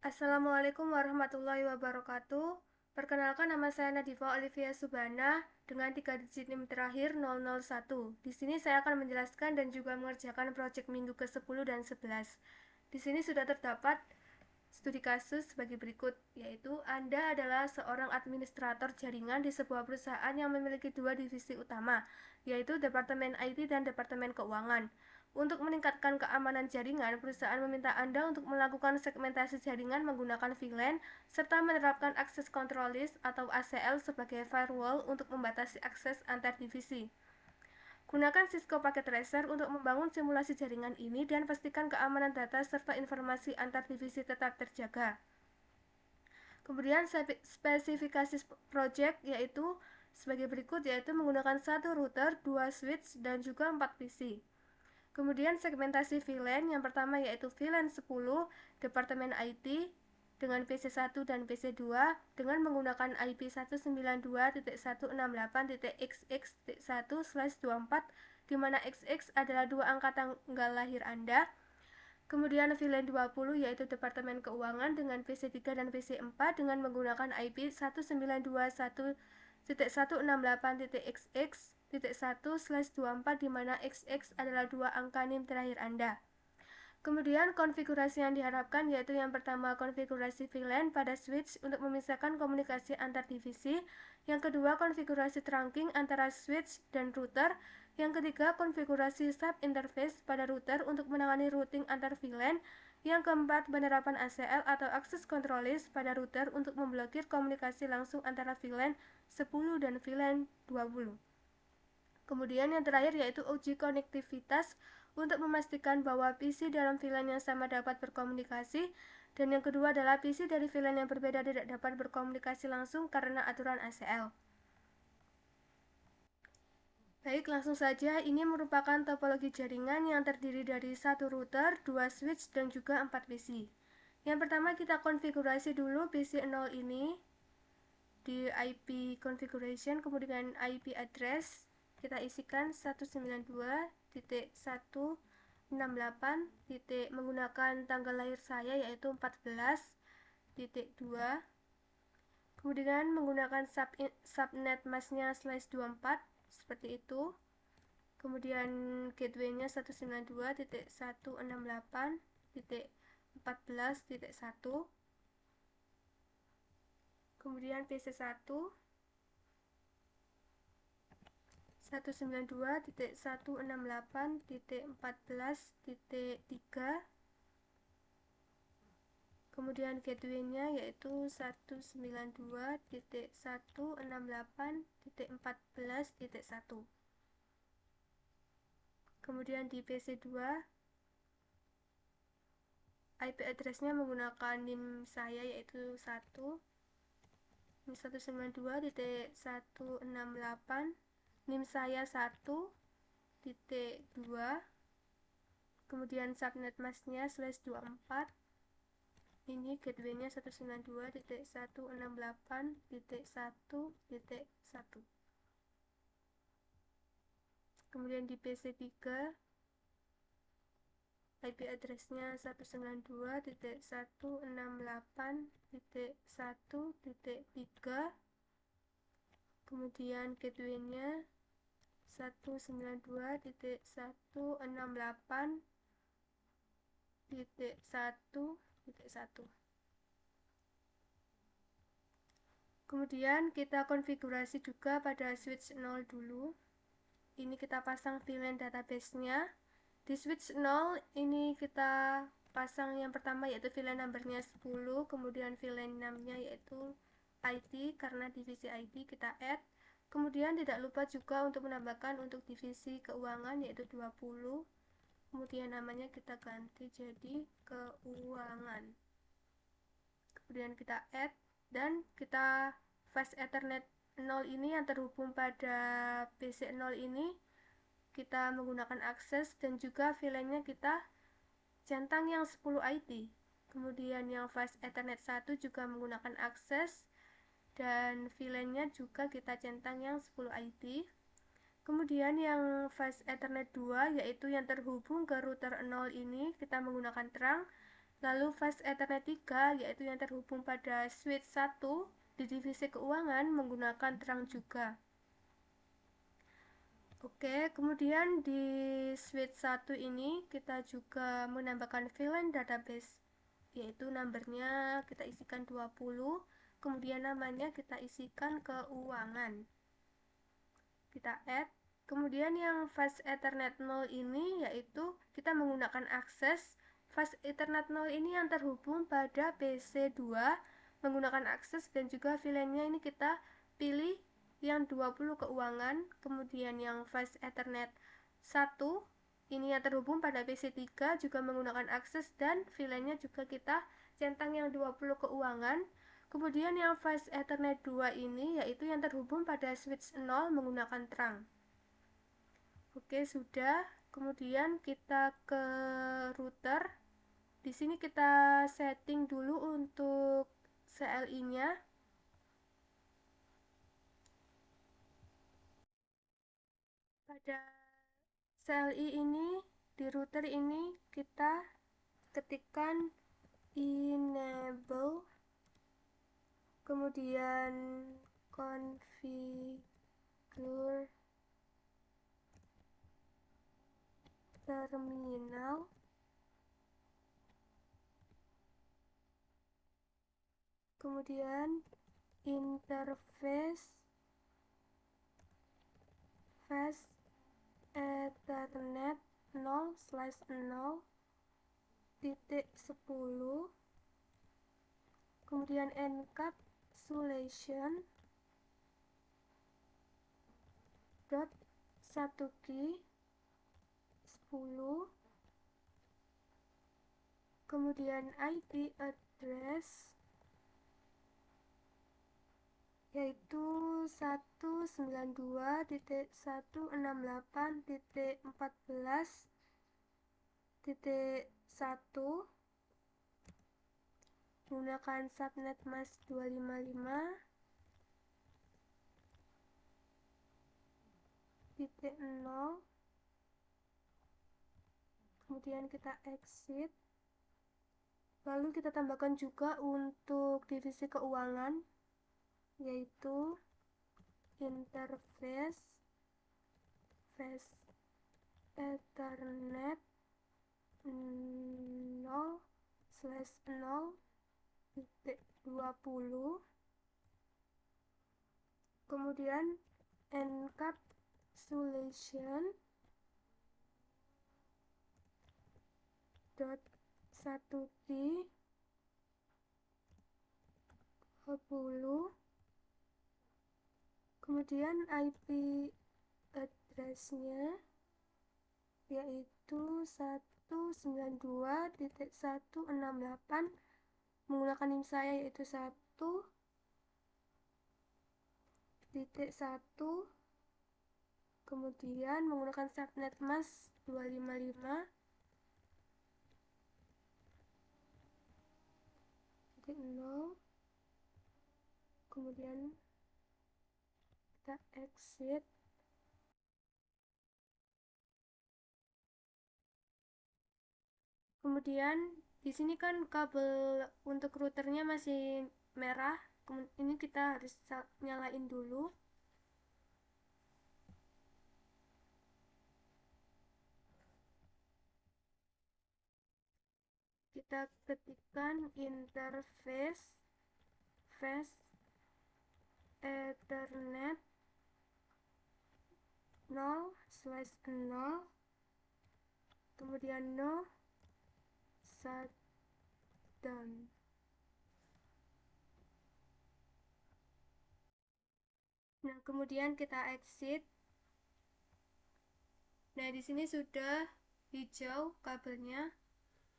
Assalamualaikum warahmatullahi wabarakatuh. Perkenalkan, nama saya Nadifa Olivia Subhana dengan 3 digit NIM terakhir 001. Di sini saya akan menjelaskan dan juga mengerjakan proyek minggu ke-10 dan 11. Di sini sudah terdapat studi kasus sebagai berikut, yaitu Anda adalah seorang administrator jaringan di sebuah perusahaan yang memiliki dua divisi utama, yaitu Departemen IT dan Departemen Keuangan. Untuk meningkatkan keamanan jaringan, perusahaan meminta Anda untuk melakukan segmentasi jaringan menggunakan VLAN, serta menerapkan Access Control List atau ACL sebagai firewall untuk membatasi akses antar divisi. Gunakan Cisco Packet Tracer untuk membangun simulasi jaringan ini dan pastikan keamanan data serta informasi antar divisi tetap terjaga. Kemudian spesifikasi project yaitu sebagai berikut, yaitu menggunakan satu router, 2 switch, dan juga 4 PC. Kemudian segmentasi VLAN yang pertama yaitu VLAN 10 Departemen IT dengan PC1 dan PC2 dengan menggunakan IP 192.168.xx.1/24, di mana XX adalah dua angka tanggal lahir Anda. Kemudian VLAN 20 yaitu Departemen Keuangan dengan PC3 dan PC4 dengan menggunakan IP 192.168.xx.1/24, di mana XX adalah dua angka NIM terakhir Anda. Kemudian konfigurasi yang diharapkan yaitu yang pertama konfigurasi VLAN pada switch untuk memisahkan komunikasi antar divisi, yang kedua konfigurasi trunking antara switch dan router, yang ketiga konfigurasi sub interface pada router untuk menangani routing antar VLAN, yang keempat penerapan ACL atau Access Control List pada router untuk memblokir komunikasi langsung antara VLAN 10 dan VLAN 20. Kemudian yang terakhir yaitu uji konektivitas untuk memastikan bahwa PC dalam VLAN yang sama dapat berkomunikasi, dan yang kedua adalah PC dari VLAN yang berbeda tidak dapat berkomunikasi langsung karena aturan ACL. Baik, langsung saja. Ini merupakan topologi jaringan yang terdiri dari satu router, 2 switch, dan juga 4 PC. Yang pertama kita konfigurasi dulu PC 0 ini di IP configuration, kemudian IP address kita isikan 192.168 menggunakan tanggal lahir saya yaitu 14.2, kemudian menggunakan subnet masknya /24 seperti itu. Kemudian gateway-nya 192.168.14.1. Kemudian PC1 192.168.14.3. Kemudian gateway-nya yaitu 192.168.14.1. Kemudian di PC2 IP address-nya menggunakan NIM saya yaitu 192.168, NIM saya 1.2, kemudian subnet masknya /24. Ini gateway-nya 192.168.1.1. Kemudian di PC3 IP address-nya 192.168.1.3. Kemudian gateway-nya 192.168.1.1. Kemudian kita konfigurasi juga pada switch 0 dulu. Ini kita pasang VLAN database-nya. Di switch 0 ini kita pasang yang pertama yaitu VLAN number-nya 10, kemudian VLAN namanya yaitu IT karena divisi IT kita add. Kemudian tidak lupa juga untuk menambahkan untuk divisi keuangan yaitu 20. Kemudian namanya kita ganti jadi keuangan. Kemudian kita add dan kita fast Ethernet 0 ini yang terhubung pada PC 0 ini kita menggunakan akses, dan juga VLAN-nya kita centang yang 10 IT. Kemudian yang fast Ethernet 1 juga menggunakan akses, dan VLAN-nya juga kita centang yang 10 IT. Kemudian yang fast Ethernet 2 yaitu yang terhubung ke router 0 ini kita menggunakan terang, Lalu fast Ethernet 3 yaitu yang terhubung pada switch 1 di divisi keuangan menggunakan terang juga. Oke, kemudian di switch 1 ini kita juga menambahkan VLAN database, yaitu numbernya kita isikan 20, kemudian namanya kita isikan keuangan. Kita add. Kemudian yang fast Ethernet 0 ini yaitu kita menggunakan akses fast Ethernet 0 ini yang terhubung pada PC2 menggunakan akses, dan juga VLAN-nya ini kita pilih yang 20 keuangan. Kemudian yang fast Ethernet 1 ini yang terhubung pada PC3 juga menggunakan akses, dan VLAN-nya juga kita centang yang 20 keuangan. Kemudian yang fast Ethernet 2 ini yaitu yang terhubung pada switch 0 menggunakan terang. Oke, sudah. Kemudian kita ke router. Di sini kita setting dulu untuk CLI-nya. Pada CLI ini, di router ini kita ketikkan enable, kemudian configure terminal, kemudian interface fast Ethernet 0/0.10, kemudian encapsulation dot 1 key 10, kemudian IP address yaitu 192.168.14.1 menggunakan subnet mask 255.0, kemudian kita exit. Lalu kita tambahkan juga untuk divisi keuangan, yaitu interface fast Ethernet 0/0.20, kemudian encapsulation dot 1 key 20, kemudian IP address-nya yaitu 192.168 menggunakan NIM saya yaitu 1.1, kemudian menggunakan subnet mask 255.0, kemudian kita exit. Kemudian di sini kan kabel untuk routernya masih merah, ini kita harus nyalain dulu. Kita ketikkan interface fast Ethernet 0/0, kemudian no shutdown. Nah, kemudian kita exit. Nah, di sini sudah hijau kabelnya.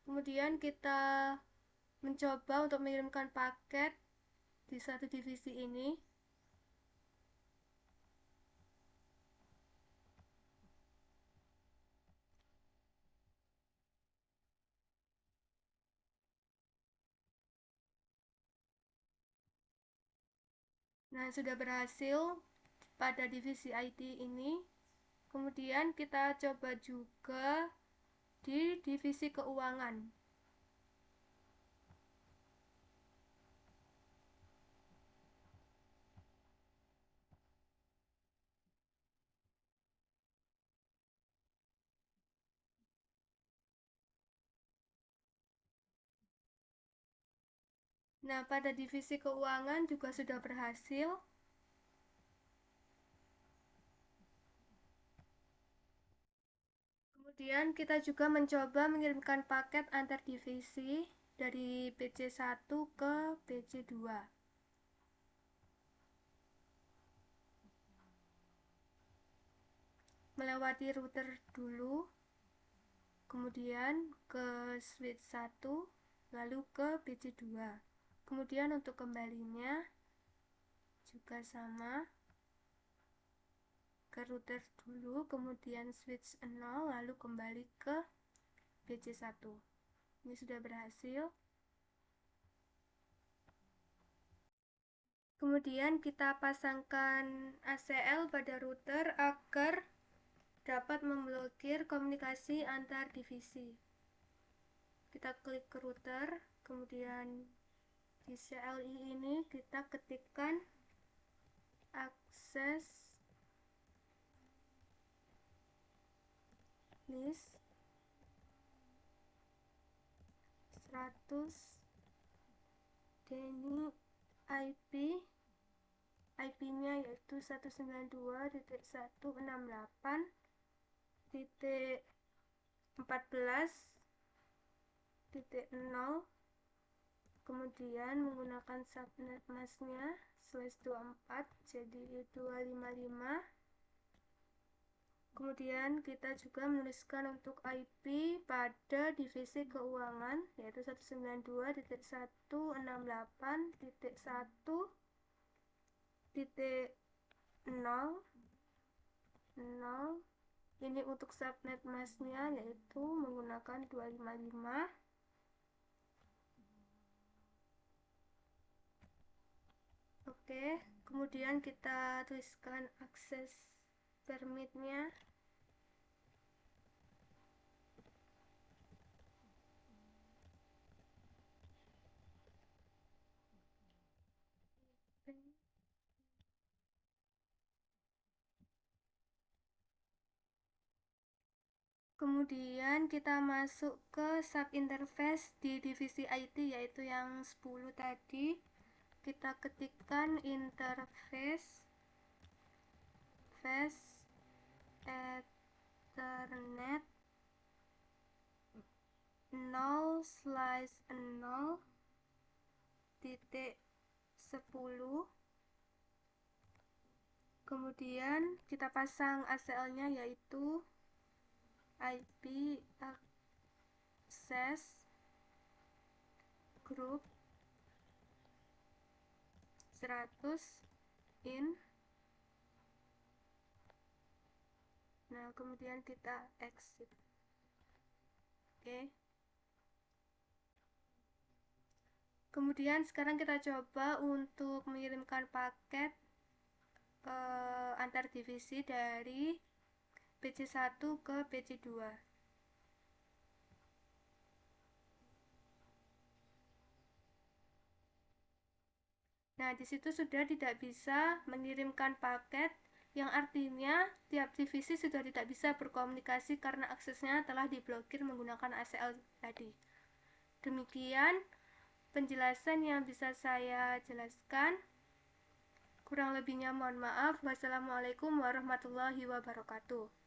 Kemudian kita mencoba untuk mengirimkan paket di satu divisi ini. Nah, sudah berhasil pada divisi IT ini. Kemudian kita coba juga di divisi keuangan. Nah, pada divisi keuangan juga sudah berhasil. Kemudian kita juga mencoba mengirimkan paket antar divisi dari PC1 ke PC2. Melewati router dulu, kemudian ke switch 1, lalu ke PC2. Kemudian untuk kembalinya juga sama, ke router dulu, kemudian switch 0, lalu kembali ke PC1. Ini sudah berhasil. Kemudian kita pasangkan ACL pada router agar dapat memblokir komunikasi antar divisi. Kita klik ke router, kemudian di CLI ini kita ketikkan akses list 100 Denny IP, IP-nya yaitu 192.168.14.0, kemudian menggunakan subnet masknya /24, jadi 255. Kemudian kita juga menuliskan untuk IP pada divisi keuangan yaitu 192.168.0. Ini untuk subnet masknya yaitu menggunakan 255. Oke, kemudian kita tuliskan akses permitnya. Kemudian kita masuk ke subinterface di divisi IT yaitu yang 10 tadi. Kita ketikkan interface Ethernet 0/0.10. Kemudian kita pasang ACL-nya yaitu IP access group 100 in. Nah, kemudian kita exit. Oke. Kemudian sekarang kita coba untuk mengirimkan paket antar divisi dari PC1 ke PC2. Nah, di situ sudah tidak bisa mengirimkan paket, yang artinya tiap divisi sudah tidak bisa berkomunikasi karena aksesnya telah diblokir menggunakan ACL tadi. Demikian penjelasan yang bisa saya jelaskan. Kurang lebihnya mohon maaf. Wassalamualaikum warahmatullahi wabarakatuh.